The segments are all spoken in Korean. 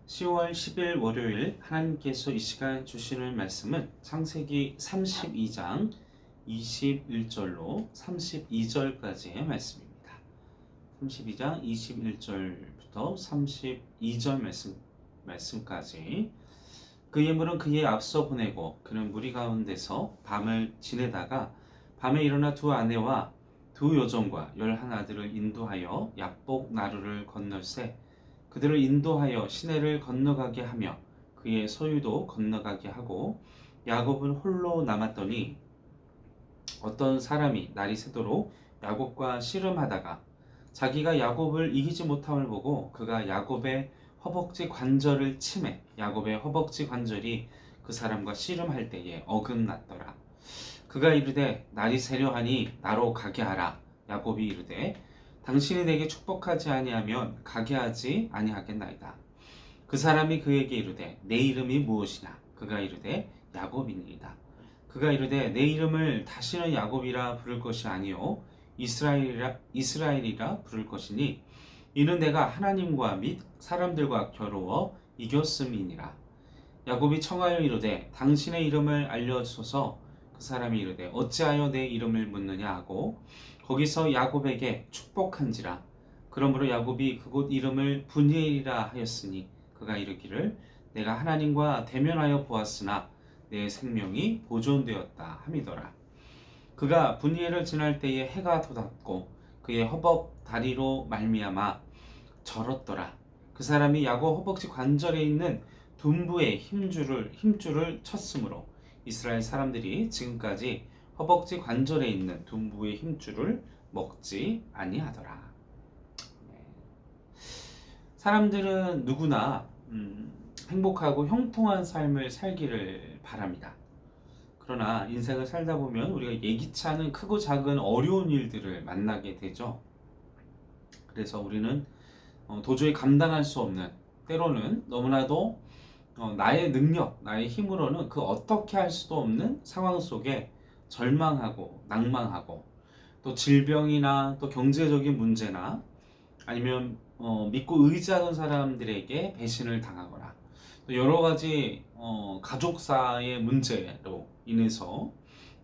10월 10일 월요일 하나님께서 이 시간 주시는 말씀은 창세기 32장 21절로 32절까지의 말씀입니다. 32장 21절부터 32절 말씀까지. 그 예물은 그의 앞서 보내고 그는 무리 가운데서 밤을 지내다가 밤에 일어나 두 아내와 두 여종과 11아들을 인도하여 야복 나루를 건널세 그들을 인도하여 시내를 건너가게 하며 그의 소유도 건너가게 하고 야곱은 홀로 남았더니 어떤 사람이 날이 새도록 야곱과 씨름하다가 자기가 야곱을 이기지 못함을 보고 그가 야곱의 허벅지 관절을 치매 야곱의 허벅지 관절이 그 사람과 씨름할 때에 어긋났더라. 그가 이르되 날이 새려하니 나로 가게 하라. 야곱이 이르되 당신이 내게 축복하지 아니하면 가게 하지 아니하겠나이다. 그 사람이 그에게 이르되 내 이름이 무엇이냐? 그가 이르되 야곱이니이다. 그가 이르되 내 이름을 다시는 야곱이라 부를 것이 아니요 이스라엘이라 부를 것이니 이는 내가 하나님과 및 사람들과 겨루어 이겼음이니라. 야곱이 청하여 이르되 당신의 이름을 알려주소서. 그 사람이 이르되 어찌하여 내 이름을 묻느냐 하고 거기서 야곱에게 축복한지라. 그러므로 야곱이 그곳 이름을 브니엘이라 하였으니 그가 이르기를 내가 하나님과 대면하여 보았으나 내 생명이 보존되었다 함이더라. 그가 브니엘을 지날 때에 해가 돋았고 그의 허벅 다리로 말미암아 절었더라. 그 사람이 야곱 허벅지 관절에 있는 둔부의 힘줄을 쳤으므로 이스라엘 사람들이 지금까지 허벅지 관절에 있는 둔부의 힘줄을 먹지 아니하더라. 사람들은 누구나 행복하고 형통한 삶을 살기를 바랍니다. 그러나 인생을 살다 보면 우리가 예기치 않은 크고 작은 어려운 일들을 만나게 되죠. 그래서 우리는 도저히 감당할 수 없는, 때로는 너무나도 나의 능력, 나의 힘으로는 그 어떻게 할 수도 없는 상황 속에 절망하고 낭망하고 또 질병이나 또 경제적인 문제나 아니면 믿고 의지하던 사람들에게 배신을 당하거나 또 여러 가지 가족사의 문제로 인해서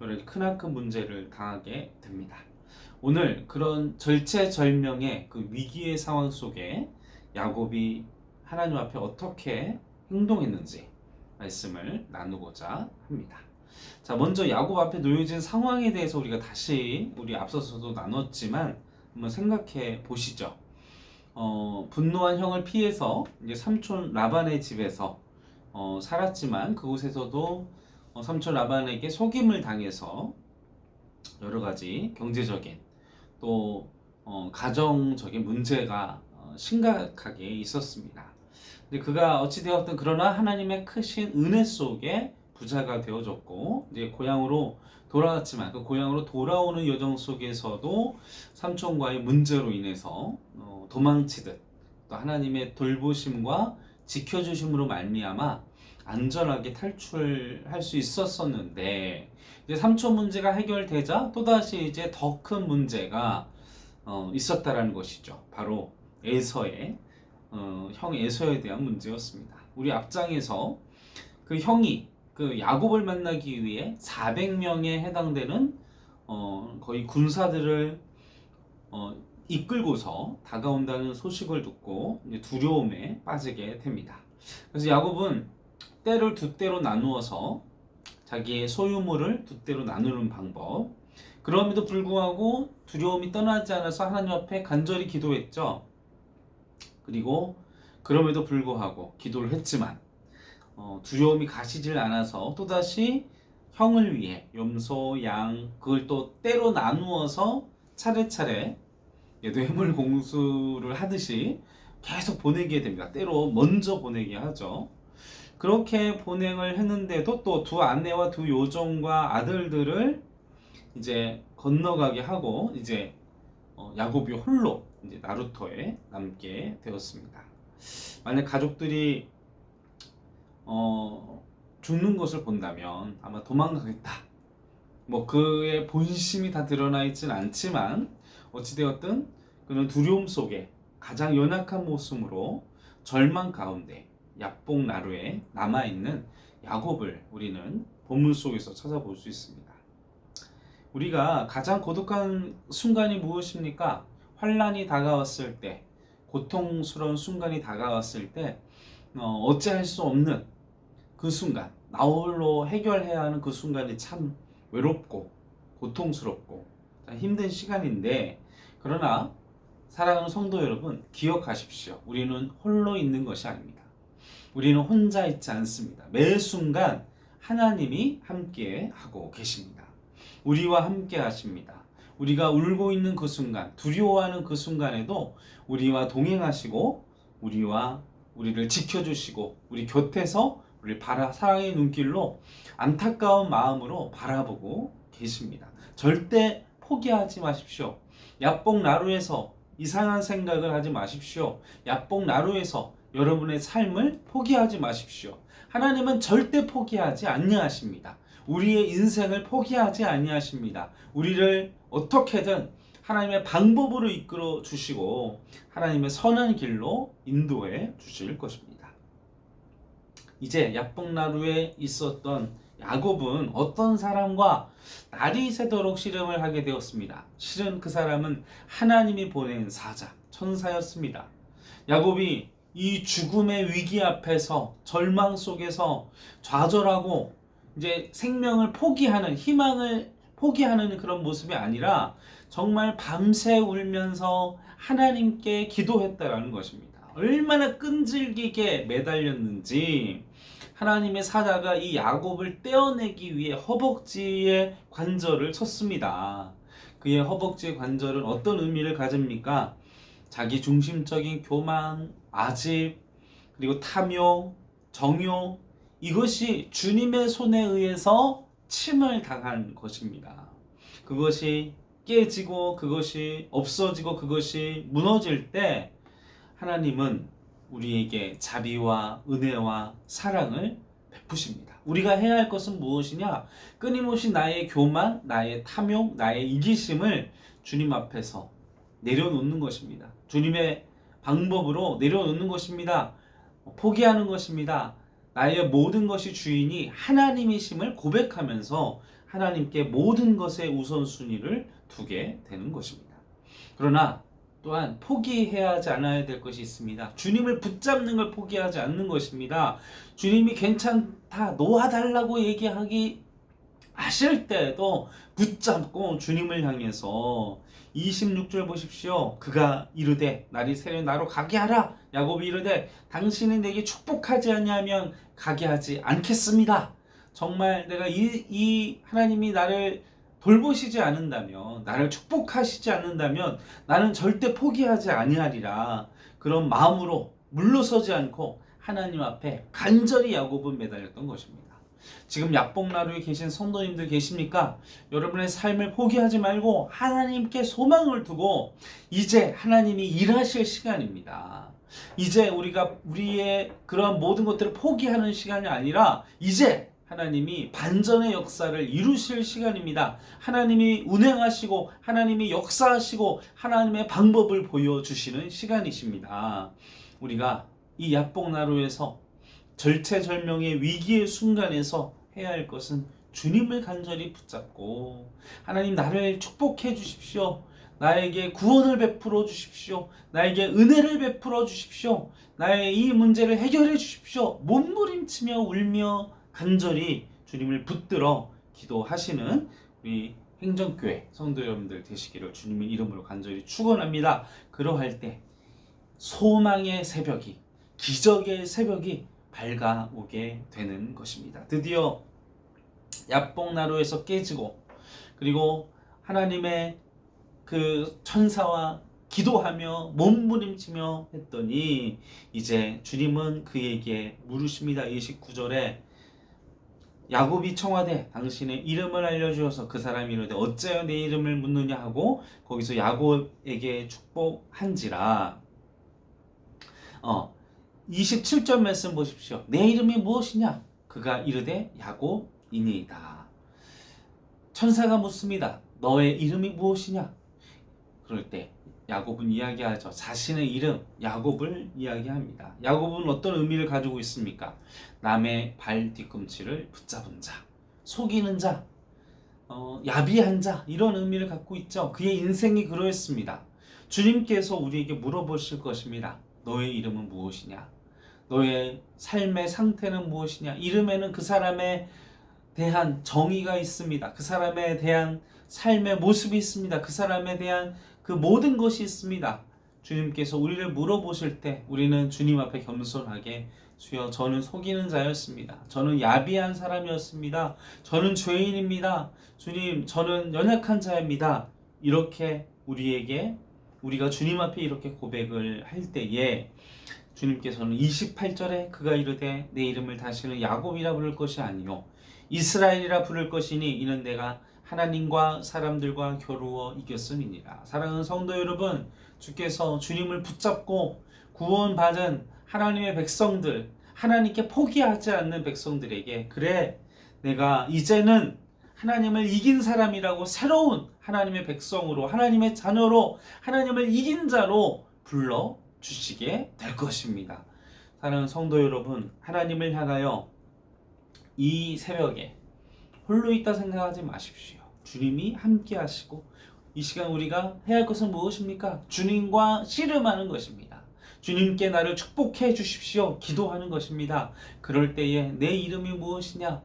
여러 가지 크나큰 문제를 당하게 됩니다. 오늘 그런 절체절명의 그 위기의 상황 속에 야곱이 하나님 앞에 어떻게 행동했는지 말씀을 나누고자 합니다. 자, 먼저 야곱 앞에 놓여진 상황에 대해서 우리가 다시 우리 앞서서도 나눴지만 한번 생각해 보시죠. 분노한 형을 피해서 이제 삼촌 라반의 집에서 살았지만 그곳에서도 삼촌 라반에게 속임을 당해서 여러 가지 경제적인 또 가정적인 문제가 심각하게 있었습니다. 근데 그가 어찌되었든 그러나 하나님의 크신 은혜 속에 부자가 되어졌고 이제 고향으로 돌아왔지만 그 고향으로 돌아오는 여정 속에서도 삼촌과의 문제로 인해서 도망치듯 또 하나님의 돌보심과 지켜주심으로 말미암아 안전하게 탈출할 수 있었었는데 이제 삼촌 문제가 해결되자 또다시 이제 더 큰 문제가 있었다라는 것이죠. 바로 에서의 형 에서에 대한 문제였습니다. 우리 앞장에서 그 형이 그 야곱을 만나기 위해 400명에 해당되는 거의 군사들을 이끌고서 다가온다는 소식을 듣고 이제 두려움에 빠지게 됩니다. 그래서 야곱은 때를 두 때로 나누어서 자기의 소유물을 두 때로 나누는 방법. 그럼에도 불구하고 두려움이 떠나지 않아서 하나님 앞에 간절히 기도했죠. 그리고 그럼에도 불구하고 기도를 했지만 두려움이 가시질 않아서 또다시 형을 위해 염소, 양 그걸 또 때로 나누어서 차례차례 뇌물 공수를 하듯이 계속 보내게 됩니다. 때로 먼저 보내게 하죠. 그렇게 보행을 했는데도 또 두 아내와 두 요종과 아들들을 이제 건너가게 하고 이제 야곱이 홀로 이제 나루터에 남게 되었습니다. 만약 가족들이 죽는 것을 본다면 아마 도망가겠다. 뭐 그의 본심이 다 드러나 있진 않지만 어찌되었든 그는 두려움 속에 가장 연약한 모습으로 절망 가운데 야복 나루에 남아있는 야곱을 우리는 본문 속에서 찾아볼 수 있습니다. 우리가 가장 고독한 순간이 무엇입니까? 환난이 다가왔을 때, 고통스러운 순간이 다가왔을 때 어찌할 수 없는 그 순간, 나 홀로 해결해야 하는 그 순간이 참 외롭고 고통스럽고 힘든 시간인데, 그러나 사랑하는 성도 여러분, 기억하십시오. 우리는 홀로 있는 것이 아닙니다. 우리는 혼자 있지 않습니다. 매 순간 하나님이 함께 하고 계십니다. 우리와 함께 하십니다. 우리가 울고 있는 그 순간, 두려워하는 그 순간에도 우리와 동행하시고 우리를 지켜주시고 우리 곁에서 우리를 사랑의 눈길로 안타까운 마음으로 바라보고 계십니다. 절대 포기하지 마십시오. 야복 나루에서 이상한 생각을 하지 마십시오. 야복 나루에서 여러분의 삶을 포기하지 마십시오. 하나님은 절대 포기하지 아니하십니다. 우리의 인생을 포기하지 아니하십니다. 우리를 어떻게든 하나님의 방법으로 이끌어 주시고 하나님의 선한 길로 인도해 주실 것입니다. 이제 야복나루에 있었던 야곱은 어떤 사람과 날이 새도록 씨름을 하게 되었습니다. 실은 그 사람은 하나님이 보낸 사자, 천사였습니다. 야곱이 이 죽음의 위기 앞에서 절망 속에서 좌절하고 이제 생명을 포기하는, 희망을 포기하는 그런 모습이 아니라 정말 밤새 울면서 하나님께 기도했다라는 것입니다. 얼마나 끈질기게 매달렸는지 하나님의 사자가 이 야곱을 떼어내기 위해 허벅지에 관절을 쳤습니다. 그의 허벅지의 관절은 어떤 의미를 가집니까? 자기 중심적인 교만, 아집, 그리고 탐욕, 정욕, 이것이 주님의 손에 의해서 침을 당한 것입니다. 그것이 깨지고 그것이 없어지고 그것이 무너질 때 하나님은 우리에게 자비와 은혜와 사랑을 베푸십니다. 우리가 해야 할 것은 무엇이냐? 끊임없이 나의 교만, 나의 탐욕, 나의 이기심을 주님 앞에서 내려놓는 것입니다. 주님의 방법으로 내려놓는 것입니다. 포기하는 것입니다. 나의 모든 것이 주인이 하나님이심을 고백하면서 하나님께 모든 것의 우선순위를 두게 되는 것입니다. 그러나 또한 포기해야 하지 않아야 될 것이 있습니다. 주님을 붙잡는 걸 포기하지 않는 것입니다. 주님이 괜찮다, 놓아달라고 얘기하기 하실 때에도 붙잡고 주님을 향해서 26절 보십시오. 그가 이르되 날이 새려 나로 가게 하라. 야곱이 이르되 당신이 내게 축복하지 아니하면 가게 하지 않겠습니다. 정말 내가 이 하나님이 나를 돌보시지 않는다면, 나를 축복하시지 않는다면 나는 절대 포기하지 아니하리라. 그런 마음으로 물러서지 않고 하나님 앞에 간절히 야곱은 매달렸던 것입니다. 지금 야복나루에 계신 성도님들 계십니까? 여러분의 삶을 포기하지 말고 하나님께 소망을 두고 이제 하나님이 일하실 시간입니다. 이제 우리의 그러한 모든 것들을 포기하는 시간이 아니라 이제 하나님이 반전의 역사를 이루실 시간입니다. 하나님이 운행하시고 하나님이 역사하시고 하나님의 방법을 보여주시는 시간이십니다. 우리가 이 야복나루에서 절체절명의 위기의 순간에서 해야 할 것은 주님을 간절히 붙잡고 하나님 나를 축복해 주십시오. 나에게 구원을 베풀어 주십시오. 나에게 은혜를 베풀어 주십시오. 나의 이 문제를 해결해 주십시오. 몸부림치며 울며 간절히 주님을 붙들어 기도하시는 우리 행정교회 성도 여러분들 되시기를 주님의 이름으로 간절히 축원합니다. 그러할 때 소망의 새벽이, 기적의 새벽이 밝아오게 되는 것입니다. 드디어 야복나루에서 깨지고 그리고 하나님의 그 천사와 기도하며 몸부림치며 했더니 이제 주님은 그에게 물으십니다. 29절에 야곱이 청하되 당신의 이름을 알려주어서 그 사람이 이르되 어찌하여 내 이름을 묻느냐 하고 거기서 야곱에게 축복한지라. 27절 말씀 보십시오. 내 이름이 무엇이냐? 그가 이르되 야곱이니이다. 천사가 묻습니다. 너의 이름이 무엇이냐? 그럴 때 야곱은 이야기하죠. 자신의 이름 야곱을 이야기합니다. 야곱은 어떤 의미를 가지고 있습니까? 남의 발 뒤꿈치를 붙잡은 자, 속이는 자, 야비한 자, 이런 의미를 갖고 있죠. 그의 인생이 그러했습니다. 주님께서 우리에게 물어보실 것입니다. 너의 이름은 무엇이냐? 너의 삶의 상태는 무엇이냐? 이름에는 그 사람에 대한 정의가 있습니다. 그 사람에 대한 삶의 모습이 있습니다. 그 사람에 대한 그 모든 것이 있습니다. 주님께서 우리를 물어보실 때 우리는 주님 앞에 겸손하게 주여 저는 속이는 자였습니다. 저는 야비한 사람이었습니다. 저는 죄인입니다. 주님 저는 연약한 자입니다. 이렇게 우리가 주님 앞에 이렇게 고백을 할 때에 주님께서는 28절에 그가 이르되 내 이름을 다시는 야곱이라 부를 것이 아니요 이스라엘이라 부를 것이니 이는 내가 하나님과 사람들과 겨루어 이겼음이니라. 사랑하는 성도 여러분, 주께서 주님을 붙잡고 구원받은 하나님의 백성들, 하나님께 포기하지 않는 백성들에게 그래 내가 이제는 하나님을 이긴 사람이라고 새로운 하나님의 백성으로 하나님의 자녀로 하나님을 이긴 자로 불러주시게 될 것입니다. 사랑하는 성도 여러분, 하나님을 향하여 이 새벽에 홀로 있다 생각하지 마십시오. 주님이 함께 하시고 이 시간 우리가 해야 할 것은 무엇입니까? 주님과 씨름하는 것입니다. 주님께 나를 축복해 주십시오. 기도하는 것입니다. 그럴 때에 내 이름이 무엇이냐?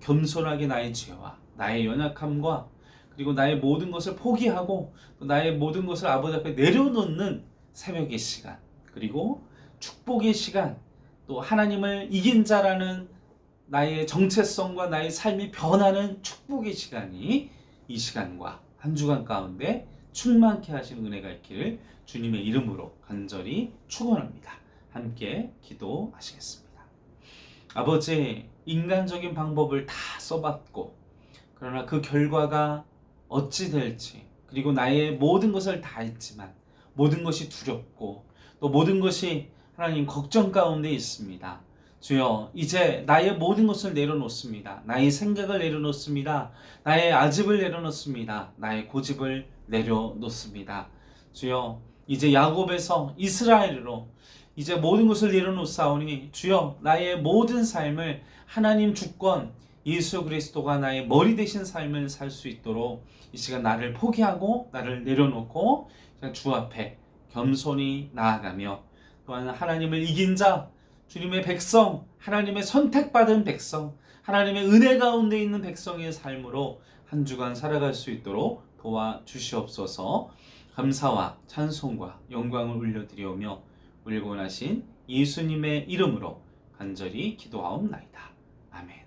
겸손하게 나의 죄와 나의 연약함과 그리고 나의 모든 것을 포기하고 또 나의 모든 것을 아버지 앞에 내려놓는 새벽의 시간, 그리고 축복의 시간, 또 하나님을 이긴 자라는 나의 정체성과 나의 삶이 변하는 축복의 시간이 이 시간과 한 주간 가운데 충만케 하신 은혜가 있기를 주님의 이름으로 간절히 축원합니다. 함께 기도하시겠습니다. 아버지, 인간적인 방법을 다 써봤고 그러나 그 결과가 어찌 될지, 그리고 나의 모든 것을 다 했지만 모든 것이 두렵고 또 모든 것이 하나님 걱정 가운데 있습니다. 주여, 이제 나의 모든 것을 내려놓습니다. 나의 생각을 내려놓습니다. 나의 아집을 내려놓습니다. 나의 고집을 내려놓습니다. 주여, 이제 야곱에서 이스라엘로 이제 모든 것을 내려놓사오니 주여, 나의 모든 삶을 하나님 주권 예수 그리스도가 나의 머리 되신 삶을 살 수 있도록 이 시간 나를 포기하고 나를 내려놓고 주 앞에 겸손히 나아가며 또한 하나님을 이긴 자, 주님의 백성, 하나님의 선택받은 백성, 하나님의 은혜 가운데 있는 백성의 삶으로 한 주간 살아갈 수 있도록 도와주시옵소서. 감사와 찬송과 영광을 올려드리오며 우리 구원하신 예수님의 이름으로 간절히 기도하옵나이다. 아멘.